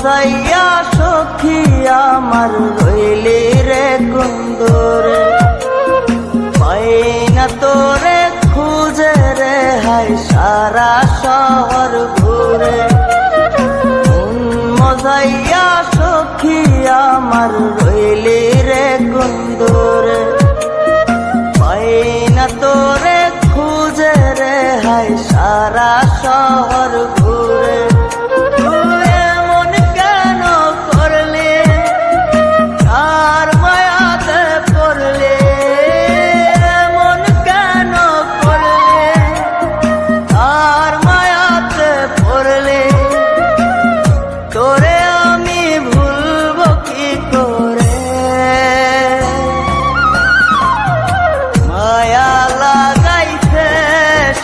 মজাইয়া সখী আমার রইলি রে কুন্দরে, পাই না তোরে খুঁজে রে হাই সারা শহর ঘুরে। মজাইয়া সখী আমার রইলি রে কুন্দরে, পাই না তোরে খুঁজে রে হাই সারা শহর ঘুরে।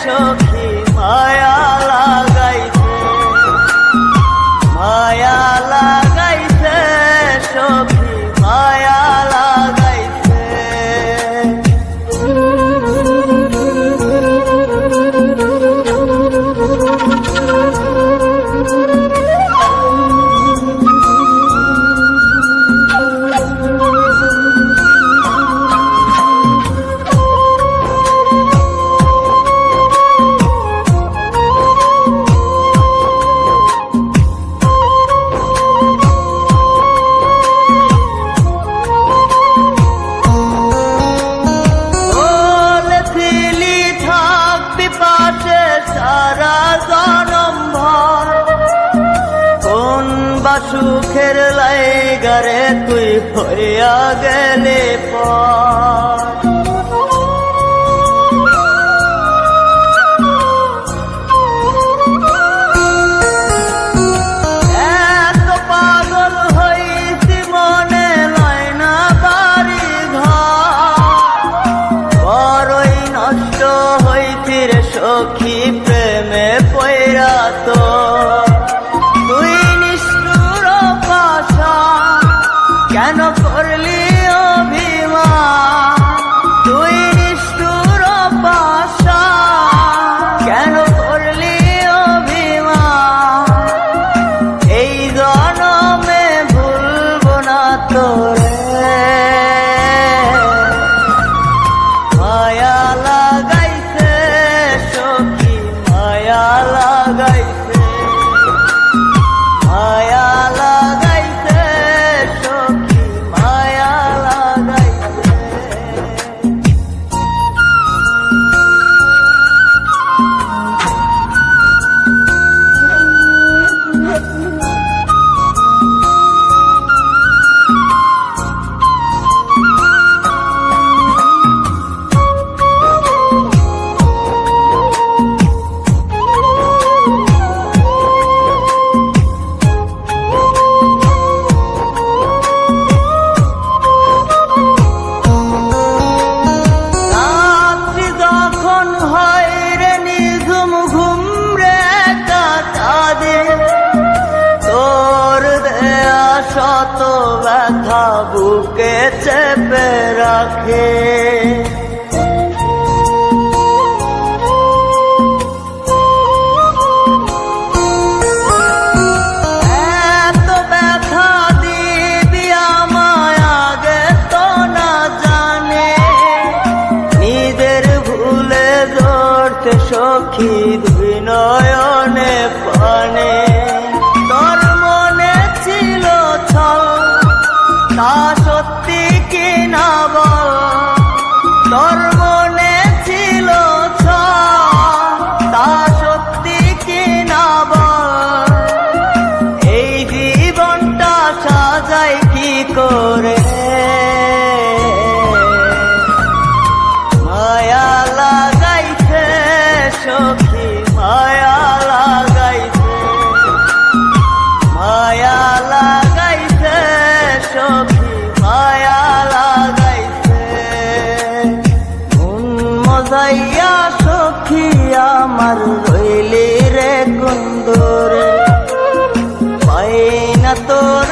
সখী মায়া লাগাইছে, মায়া লাগাইছে সখী মায়া লাগাইছে। সারা জনম ভর কোন বা সুখের লাইগারে তুই হইয়া গেলে পর। এত পাগল হইছি মনে লয় না বাড়ি ঘর, বড়ই নষ্ট হইছি রে সখী প্রেমে পয়রা। তো তুই নিষ্ঠুর পাশান কেন করলি অভিমান, তুই নিষ্ঠুর পাশান কেন করলি অভিমান। এই জনমে ভুলবো না তোরে, মায়া লাগাইছে সখী মায়া লাগাইছে, মায়া লাগাইছে সখী মায়া লাগাইছে। শত ব্যথা বুকে চেপে রাখে, এত ব্যথা দিবি আমায় আগে তো না জানে। নিজের ভুলে ধরতে সখী দুই নয়নে পানে। তা সত্যি কি না বল, তোর মনে ছিল তা সত্যি কি না বল। এই জীবনটা সাজাই কি করে, মায়া লাগাইছে সখী মায়া লাগাইছে, মায়া লাগাইছে সখী মায়া লাগাইছে। মজাইয়া সখী আমার রইলি রে কুন্দরে, পাই না তোর